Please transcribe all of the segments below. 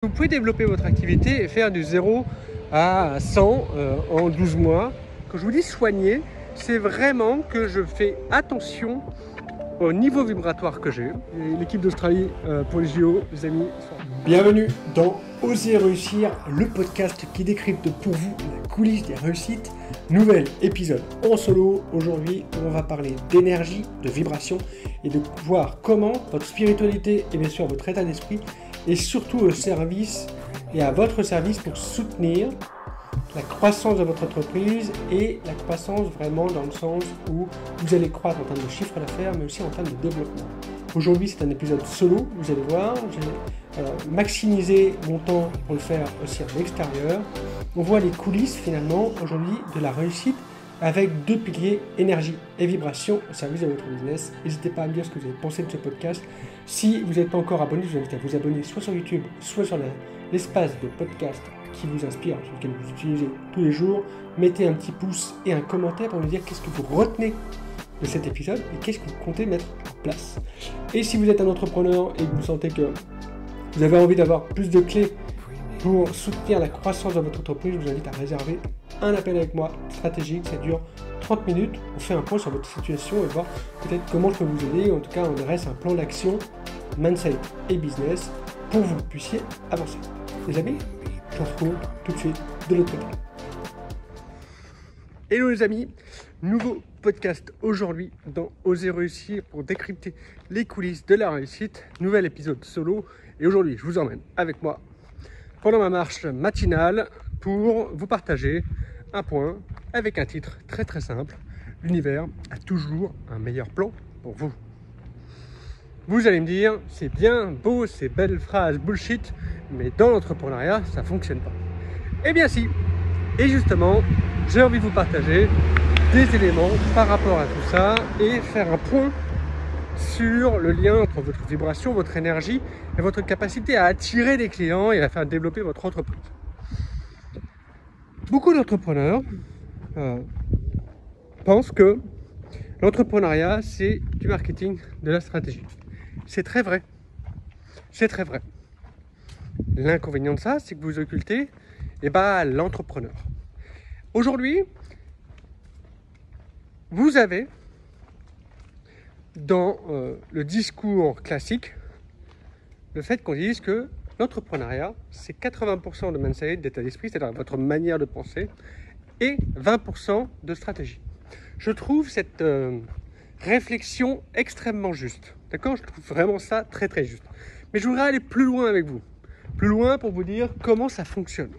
Vous pouvez développer votre activité et faire du 0 à 100 en 12 mois. Quand je vous dis soigner, c'est vraiment que je fais attention au niveau vibratoire que j'ai. L'équipe d'Australie pour les JO, les amis. Bienvenue dans Oser réussir, le podcast qui décrypte pour vous la coulisse des réussites. Nouvel épisode en solo. Aujourd'hui, on va parler d'énergie, de vibration et de voir comment votre spiritualité et bien sûr votre état d'esprit est surtout au service et à votre service pour soutenir la croissance de votre entreprise et la croissance vraiment dans le sens où vous allez croître en termes de chiffre d'affaires mais aussi en termes de développement. Aujourd'hui, c'est un épisode solo, vous allez voir. J'ai maximisé mon temps pour le faire aussi à l'extérieur. On voit les coulisses finalement aujourd'hui de la réussite avec deux piliers, énergie et vibration au service de votre business. N'hésitez pas à me dire ce que vous avez pensé de ce podcast. Si vous n'êtes pas encore abonné, je vous invite à vous abonner soit sur YouTube, soit sur l'espace de podcast qui vous inspire, sur lequel vous utilisez tous les jours. Mettez un petit pouce et un commentaire pour me dire qu'est-ce que vous retenez de cet épisode et qu'est-ce que vous comptez mettre en place. Et si vous êtes un entrepreneur et que vous sentez que vous avez envie d'avoir plus de clés pour soutenir la croissance de votre entreprise, je vous invite à réserver un appel avec moi stratégique. Ça dure 30 minutes. On fait un point sur votre situation et voir peut-être comment je peux vous aider. En tout cas, on dresse un plan d'action, mindset et business pour que vous puissiez avancer. Les amis, je vous retrouve tout de suite de l'autre côté. Hello les amis, nouveau podcast aujourd'hui dans Oser réussir pour décrypter les coulisses de la réussite. Nouvel épisode solo et aujourd'hui je vous emmène avec moi pendant ma marche matinale pour vous partager un point avec un titre très très simple. L'univers a toujours un meilleur plan pour vous. Vous allez me dire, c'est bien beau ces belles phrases bullshit, mais dans l'entrepreneuriat ça fonctionne pas. Eh bien si. Et justement, j'ai envie de vous partager des éléments par rapport à tout ça et faire un point sur le lien entre votre vibration, votre énergie et votre capacité à attirer des clients et à faire développer votre entreprise. Beaucoup d'entrepreneurs pensent que l'entrepreneuriat, c'est du marketing, de la stratégie. C'est très vrai. C'est très vrai. L'inconvénient de ça, c'est que vous occultez l'entrepreneur. Aujourd'hui, vous avez dans le discours classique le fait qu'on dise que l'entrepreneuriat, c'est 80% de mindset, d'état d'esprit, c'est-à-dire votre manière de penser, et 20% de stratégie. Je trouve cette réflexion extrêmement juste. D'accord ? Je trouve vraiment ça très très juste. Mais je voudrais aller plus loin avec vous. Plus loin pour vous dire comment ça fonctionne.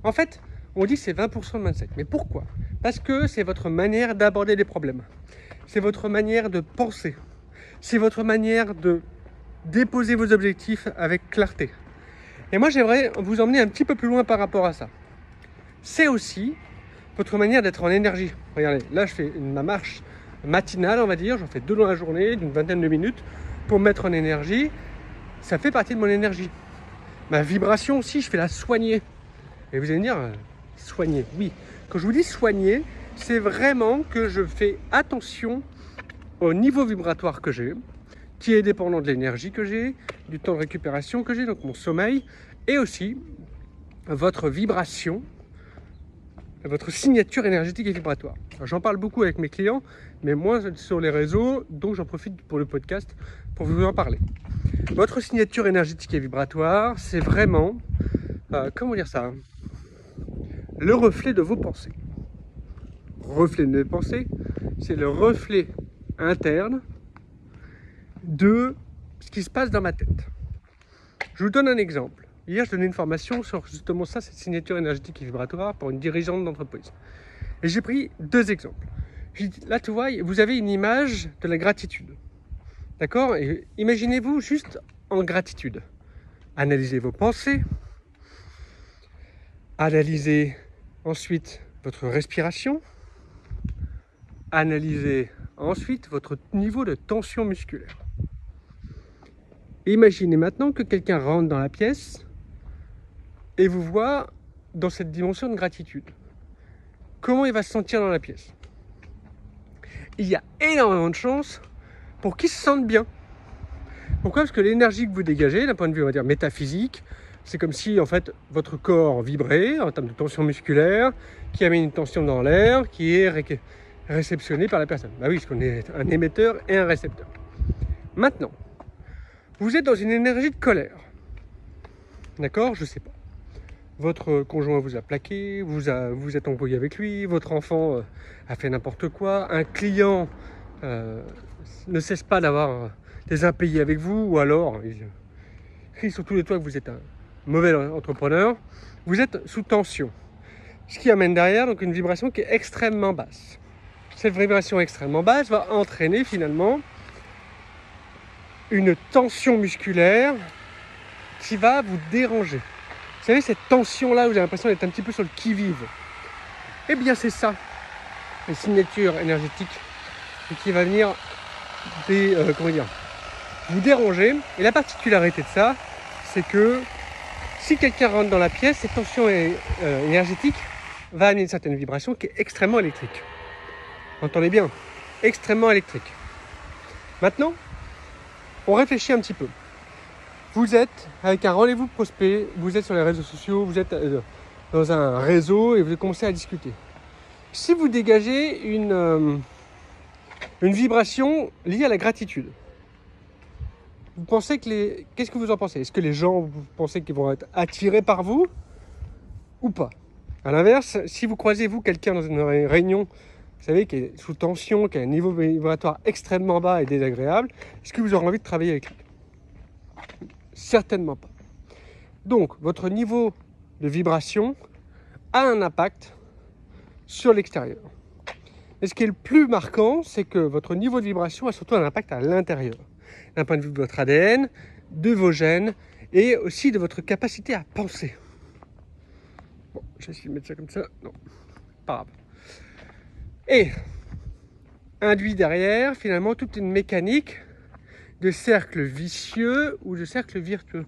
En fait, on dit que c'est 20% de mindset. Mais pourquoi ? Parce que c'est votre manière d'aborder les problèmes. C'est votre manière de penser. C'est votre manière de déposer vos objectifs avec clarté. Et moi, j'aimerais vous emmener un petit peu plus loin par rapport à ça. C'est aussi votre manière d'être en énergie. Regardez, là, je fais ma marche matinale, on va dire. J'en fais 2 dans la journée, d'une vingtaine de minutes, pour me mettre en énergie. Ça fait partie de mon énergie. Ma vibration aussi, je fais la soigner. Et vous allez me dire, soigner, oui. Quand je vous dis soigner, c'est vraiment que je fais attention au niveau vibratoire que j'ai, qui est dépendant de l'énergie que j'ai, du temps de récupération que j'ai, donc mon sommeil, et aussi votre vibration, votre signature énergétique et vibratoire. Alors, j'en parle beaucoup avec mes clients, mais moins sur les réseaux, donc j'en profite pour le podcast pour vous en parler. Votre signature énergétique et vibratoire, c'est vraiment, comment dire ça, le reflet de vos pensées. Reflet de mes pensées, c'est le reflet interne de ce qui se passe dans ma tête. Je vous donne un exemple. Hier, je donnais une formation sur justement ça, cette signature énergétique et vibratoire pour une dirigeante d'entreprise. Et j'ai pris 2 exemples. J'ai dit, là, tu vois, vous avez une image de la gratitude. D'accord ? Et imaginez-vous juste en gratitude. Analysez vos pensées. Analysez ensuite votre respiration. Analysez ensuite votre niveau de tension musculaire. Imaginez maintenant que quelqu'un rentre dans la pièce et vous voit dans cette dimension de gratitude. Comment il va se sentir dans la pièce ? Il y a énormément de chances pour qu'il se sente bien. Pourquoi? Parce que l'énergie que vous dégagez, d'un point de vue, on va dire, métaphysique, c'est comme si, en fait, votre corps vibrait en termes de tension musculaire, qui amène une tension dans l'air, qui est réceptionnée par la personne. Bah oui, parce qu'on est un émetteur et un récepteur. Maintenant, vous êtes dans une énergie de colère. D'accord? Je sais pas. Votre conjoint vous a plaqué, vous êtes embrouillé avec lui, votre enfant a fait n'importe quoi, un client ne cesse pas d'avoir des impayés avec vous, ou alors il crie sur tous les toits que vous êtes un mauvais entrepreneur. Vous êtes sous tension. Ce qui amène derrière donc une vibration qui est extrêmement basse. Cette vibration extrêmement basse va entraîner finalement une tension musculaire qui va vous déranger. Vous savez, cette tension-là, vous avez l'impression d'être un petit peu sur le qui-vive. Eh bien, c'est ça, les signatures énergétiques, et qui va venir vous déranger. Et la particularité de ça, c'est que si quelqu'un rentre dans la pièce, cette tension énergétique va amener une certaine vibration qui est extrêmement électrique. Entendez bien, extrêmement électrique. Maintenant, on réfléchit un petit peu. Vous êtes avec un rendez-vous prospect, vous êtes sur les réseaux sociaux, vous êtes dans un réseau et vous commencez à discuter. Si vous dégagez une vibration liée à la gratitude, vous pensez que qu'est-ce que vous en pensez? Est-ce que les gens, vous pensez qu'ils vont être attirés par vous ou pas? À l'inverse, si vous croisez quelqu'un dans une réunion, vous savez, qui est sous tension, qui a un niveau vibratoire extrêmement bas et désagréable, est-ce que vous aurez envie de travailler avec lui? Certainement pas. Donc, votre niveau de vibration a un impact sur l'extérieur. Et ce qui est le plus marquant, c'est que votre niveau de vibration a surtout un impact à l'intérieur. D'un point de vue de votre ADN, de vos gènes et aussi de votre capacité à penser. Bon, je vais essayer de mettre ça comme ça. Non, pas grave. Et induit derrière, finalement, toute une mécanique de cercle vicieux ou de cercle vertueux.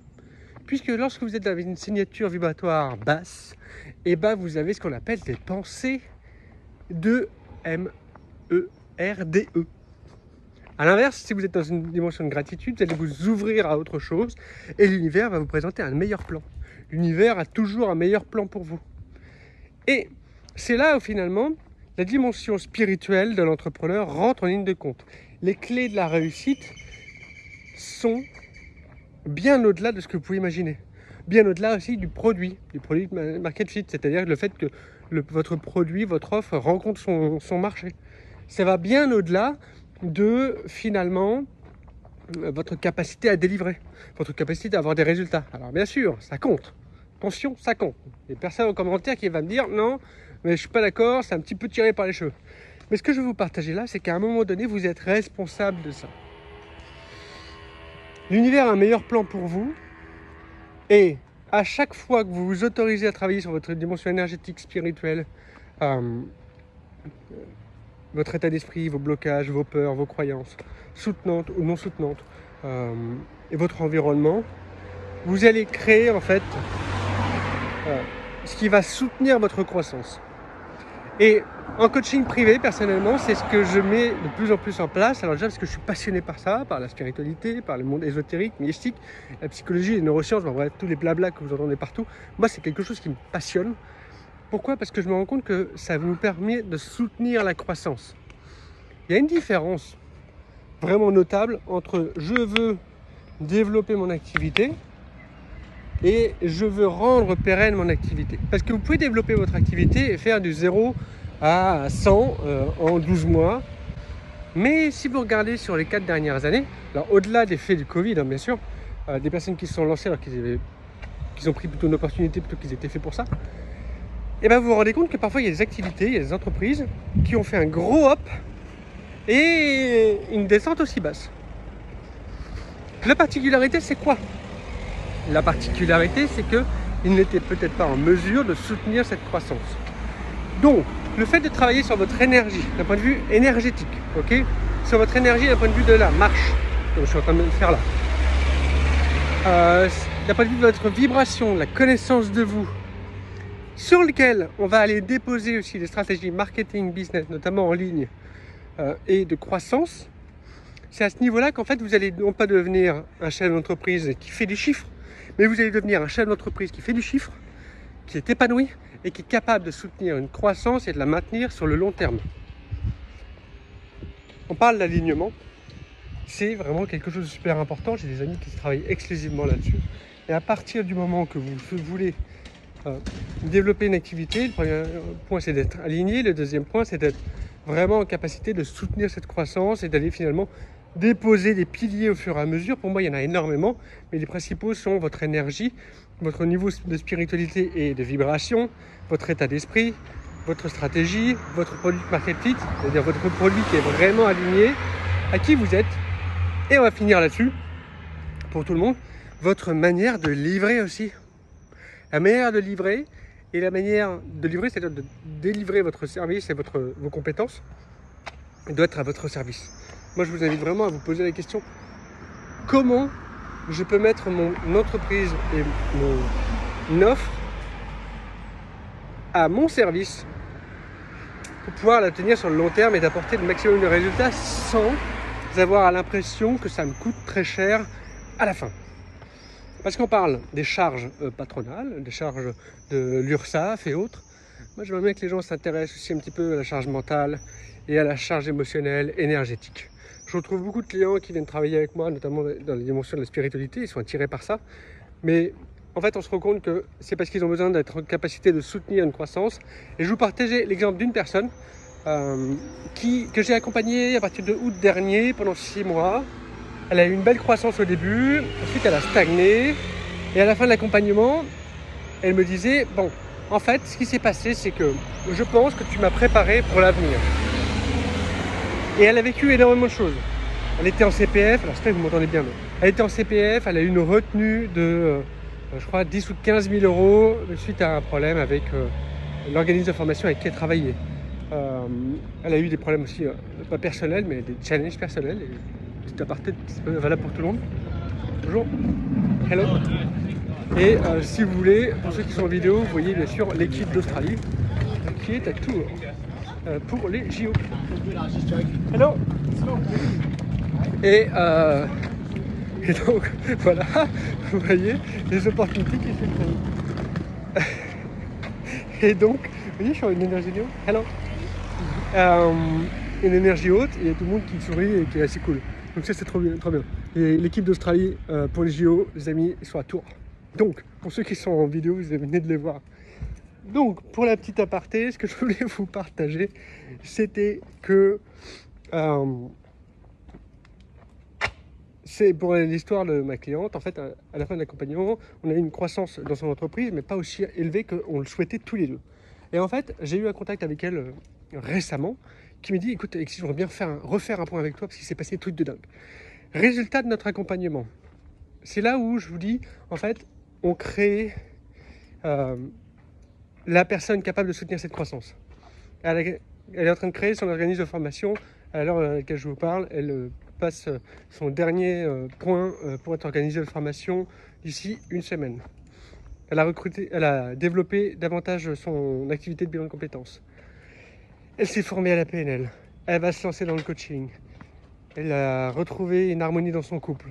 Puisque lorsque vous êtes dans une signature vibratoire basse, et ben vous avez ce qu'on appelle des pensées de M-E-R-D-E. A l'inverse, si vous êtes dans une dimension de gratitude, vous allez vous ouvrir à autre chose et l'univers va vous présenter un meilleur plan. L'univers a toujours un meilleur plan pour vous. Et c'est là où finalement la dimension spirituelle de l'entrepreneur rentre en ligne de compte. Les clés de la réussite sont bien au-delà de ce que vous pouvez imaginer. Bien au-delà aussi du produit market fit, c'est-à-dire le fait que votre produit, votre offre rencontre son marché. Ça va bien au-delà de finalement votre capacité à délivrer, votre capacité à avoir des résultats. Alors bien sûr, ça compte. Attention, ça compte. Il y a personne en commentaire qui va me dire non, mais je ne suis pas d'accord, c'est un petit peu tiré par les cheveux. Mais ce que je veux vous partager là, c'est qu'à un moment donné, vous êtes responsable de ça. L'univers a un meilleur plan pour vous et à chaque fois que vous vous autorisez à travailler sur votre dimension énergétique, spirituelle, votre état d'esprit, vos blocages, vos peurs, vos croyances, soutenantes ou non soutenantes, et votre environnement, vous allez créer en fait ce qui va soutenir votre croissance. Et en coaching privé, personnellement, c'est ce que je mets de plus en plus en place. Alors déjà parce que je suis passionné par ça, par la spiritualité, par le monde ésotérique, mystique, la psychologie, les neurosciences, bref, tous les blabla que vous entendez partout. Moi, c'est quelque chose qui me passionne. Pourquoi? Parce que je me rends compte que ça nous permet de soutenir la croissance. Il y a une différence vraiment notable entre je veux développer mon activité et je veux rendre pérenne mon activité. Parce que vous pouvez développer votre activité et faire du 0 à 100 en 12 mois. Mais si vous regardez sur les 4 dernières années, alors au-delà des faits du Covid, bien sûr, des personnes qui se sont lancées alors qu'ils ont pris plutôt une opportunité plutôt qu'ils étaient faits pour ça, et bien vous vous rendez compte que parfois il y a des activités, il y a des entreprises qui ont fait un gros hop et une descente aussi basse. La particularité, c'est quoi? La particularité, c'est qu'ils n'étaient peut-être pas en mesure de soutenir cette croissance. Donc, le fait de travailler sur votre énergie, d'un point de vue énergétique, ok, sur votre énergie d'un point de vue de la marche, comme je suis en train de le faire là, d'un point de vue de votre vibration, la connaissance de vous, sur lequel on va aller déposer aussi des stratégies marketing, business, notamment en ligne, et de croissance, c'est à ce niveau-là qu'en fait, vous allez non pas devenir un chef d'entreprise qui fait des chiffres, mais vous allez devenir un chef d'entreprise qui fait du chiffre, qui est épanoui et qui est capable de soutenir une croissance et de la maintenir sur le long terme. On parle d'alignement, c'est vraiment quelque chose de super important. J'ai des amis qui travaillent exclusivement là-dessus. Et à partir du moment que vous voulez développer une activité, le premier point c'est d'être aligné, le deuxième point c'est d'être vraiment en capacité de soutenir cette croissance et d'aller finalement déposer des piliers au fur et à mesure. Pour moi, il y en a énormément, mais les principaux sont votre énergie, votre niveau de spiritualité et de vibration, votre état d'esprit, votre stratégie, votre produit market fit, c'est-à-dire votre produit qui est vraiment aligné à qui vous êtes. Et on va finir là-dessus, pour tout le monde, votre manière de livrer aussi. La manière de livrer, et la manière de livrer, c'est-à-dire de délivrer votre service et vos compétences, doit être à votre service. Moi, je vous invite vraiment à vous poser la question, comment je peux mettre mon entreprise et mon offre à mon service pour pouvoir la tenir sur le long terme et d'apporter le maximum de résultats sans avoir l'impression que ça me coûte très cher à la fin. Parce qu'on parle des charges patronales, des charges de l'URSSAF et autres. Moi, j'aimerais bien que les gens s'intéressent aussi un petit peu à la charge mentale et à la charge émotionnelle, énergétique. Je retrouve beaucoup de clients qui viennent travailler avec moi, notamment dans les dimensions de la spiritualité, ils sont attirés par ça. Mais en fait, on se rend compte que c'est parce qu'ils ont besoin d'être en capacité de soutenir une croissance. Et je vous partageais l'exemple d'une personne que j'ai accompagnée à partir de août dernier pendant 6 mois. Elle a eu une belle croissance au début, ensuite elle a stagné. Et à la fin de l'accompagnement, elle me disait, bon, en fait, ce qui s'est passé, c'est que je pense que tu m'as préparé pour l'avenir. Et elle a vécu énormément de choses. Elle était en CPF, alors j'espère que vous m'entendez bien, mais elle était en CPF, elle a eu une retenue de, je crois, 10 ou 15 000 euros suite à un problème avec l'organisme de formation avec qui elle travaillait. Elle a eu des problèmes aussi, pas personnels, mais des challenges personnels. Et petit aparté, c'est valable pour tout le monde. Bonjour. Hello. Et si vous voulez, pour ceux qui sont en vidéo, vous voyez bien sûr l'équipe d'Australie qui est à Tours pour les JO. Hello. Et donc, voilà, vous voyez les opportunités qui se créent. Et donc, vous voyez, je suis en une énergie haute. Hello. Une énergie haute, et il y a tout le monde qui sourit et qui est assez cool. Donc ça, c'est trop bien, trop bien. Et l'équipe d'Australie pour les JO, les amis, ils sont à Tours. Donc, pour ceux qui sont en vidéo, vous venez de les voir. Donc, pour la petite aparté, ce que je voulais vous partager, c'était que c'est pour l'histoire de ma cliente. En fait, à la fin de l'accompagnement, on a eu une croissance dans son entreprise, mais pas aussi élevée qu'on le souhaitait tous les deux. Et en fait, j'ai eu un contact avec elle récemment, qui me dit, écoute Alexis, j'aimerais bien refaire un point avec toi, parce qu'il s'est passé des trucs de dingue. Résultat de notre accompagnement. C'est là où je vous dis, en fait, on crée la personne capable de soutenir cette croissance. Elle est en train de créer son organisme de formation. À l'heure à laquelle je vous parle, elle passe son dernier point pour être organisée de formation d'ici une semaine. Elle a développé davantage son activité de bilan de compétences. Elle s'est formée à la PNL. Elle va se lancer dans le coaching. Elle a retrouvé une harmonie dans son couple.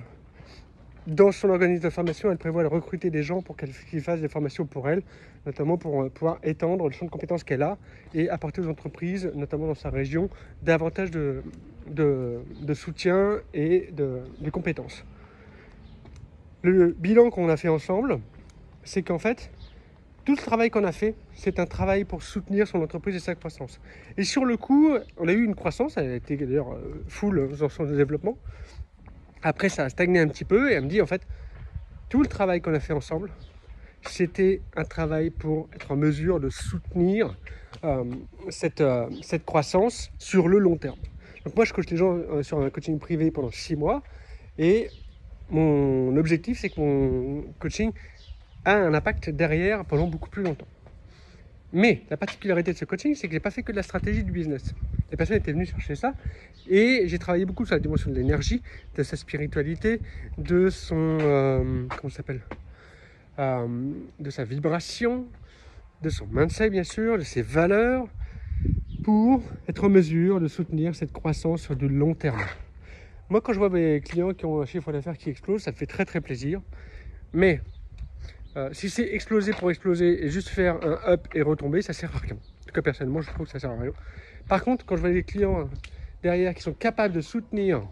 Dans son organisme de formation, elle prévoit de recruter des gens pour qu'ils fassent des formations pour elle, notamment pour pouvoir étendre le champ de compétences qu'elle a et apporter aux entreprises, notamment dans sa région, davantage de soutien et de compétences. Le bilan qu'on a fait ensemble, c'est qu'en fait, tout le travail qu'on a fait, c'est un travail pour soutenir son entreprise et sa croissance. Et sur le coup, on a eu une croissance, elle a été d'ailleurs full dans son développement. Après, ça a stagné un petit peu et elle me dit, en fait, tout le travail qu'on a fait ensemble, c'était un travail pour être en mesure de soutenir cette croissance sur le long terme. Donc moi, je coach les gens sur un coaching privé pendant 6 mois et mon objectif, c'est que mon coaching a un impact derrière pendant beaucoup plus longtemps. Mais la particularité de ce coaching, c'est que je n'ai pas fait que de la stratégie du business. Les personnes étaient venues chercher ça et j'ai travaillé beaucoup sur la dimension de l'énergie, de sa spiritualité, de son de sa vibration, de son mindset bien sûr, de ses valeurs, pour être en mesure de soutenir cette croissance sur du long terme. Moi, quand je vois mes clients qui ont un chiffre d'affaires qui explose, ça me fait très très plaisir. Mais si c'est exploser pour exploser et juste faire un up et retomber, ça sert à rien. En tout cas, personnellement, je trouve que ça sert à rien. Par contre, quand je vois des clients derrière qui sont capables de soutenir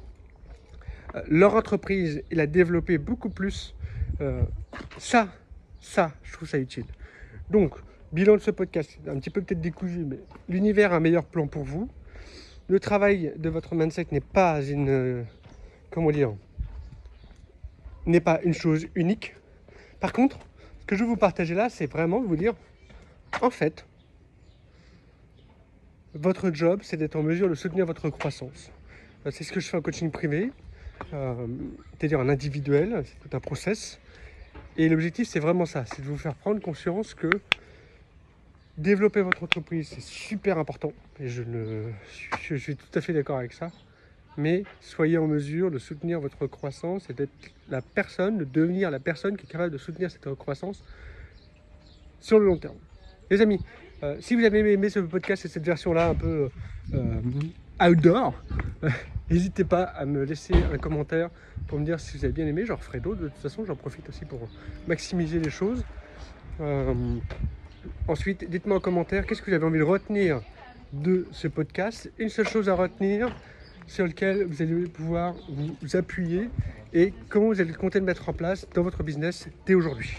leur entreprise et la développer beaucoup plus, ça, je trouve ça utile. Donc, bilan de ce podcast, un petit peu peut-être décousu, mais l'univers a un meilleur plan pour vous. Le travail de votre mindset n'est pas une, n'est pas une chose unique. Par contre, ce que je veux vous partager là, c'est vraiment vous dire, en fait, votre job, c'est d'être en mesure de soutenir votre croissance. C'est ce que je fais en coaching privé, c'est-à-dire en individuel, c'est tout un process. Et l'objectif, c'est vraiment ça, c'est de vous faire prendre conscience que développer votre entreprise, c'est super important. Et je suis tout à fait d'accord avec ça. Mais soyez en mesure de soutenir votre croissance et d'être la personne, de devenir la personne qui est capable de soutenir cette croissance sur le long terme. Les amis, si vous avez aimé ce podcast et cette version-là un peu outdoor, n'hésitez pas à me laisser un commentaire pour me dire si vous avez bien aimé. J'en referai d'autres. De toute façon, j'en profite aussi pour maximiser les choses. Ensuite, dites-moi en commentaire qu'est-ce que vous avez envie de retenir de ce podcast. Une seule chose à retenir sur lequel vous allez pouvoir vous appuyer et comment vous allez compter le mettre en place dans votre business dès aujourd'hui.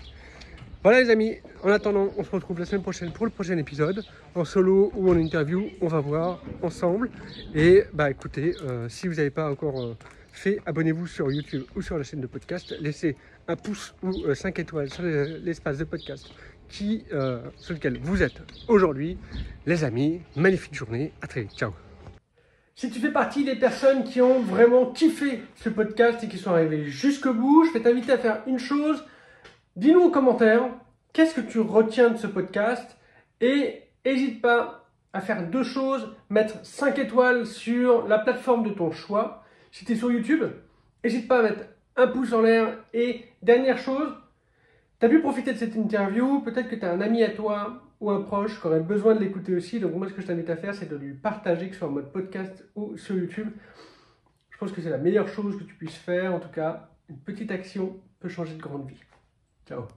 Voilà les amis, en attendant, on se retrouve la semaine prochaine pour le prochain épisode, en solo ou en interview, on va voir ensemble. Et écoutez, si vous n'avez pas encore fait, abonnez-vous sur YouTube ou sur la chaîne de podcast, laissez un pouce ou 5 étoiles sur l'espace de podcast sur lequel vous êtes aujourd'hui. Les amis, magnifique journée, à très vite, ciao. Si tu fais partie des personnes qui ont vraiment kiffé ce podcast et qui sont arrivées jusqu'au bout, je vais t'inviter à faire une chose. Dis-nous en commentaire, qu'est-ce que tu retiens de ce podcast et n'hésite pas à faire deux choses, mettre 5 étoiles sur la plateforme de ton choix. Si tu es sur YouTube, n'hésite pas à mettre un pouce en l'air et dernière chose, tu as pu profiter de cette interview, peut-être que tu as un ami à toi ou un proche qui aurait besoin de l'écouter aussi, donc moi ce que je t'invite à faire c'est de lui partager, que ce soit en mode podcast ou sur YouTube. Je pense que c'est la meilleure chose que tu puisses faire, en tout cas une petite action peut changer de grande vie. Ciao.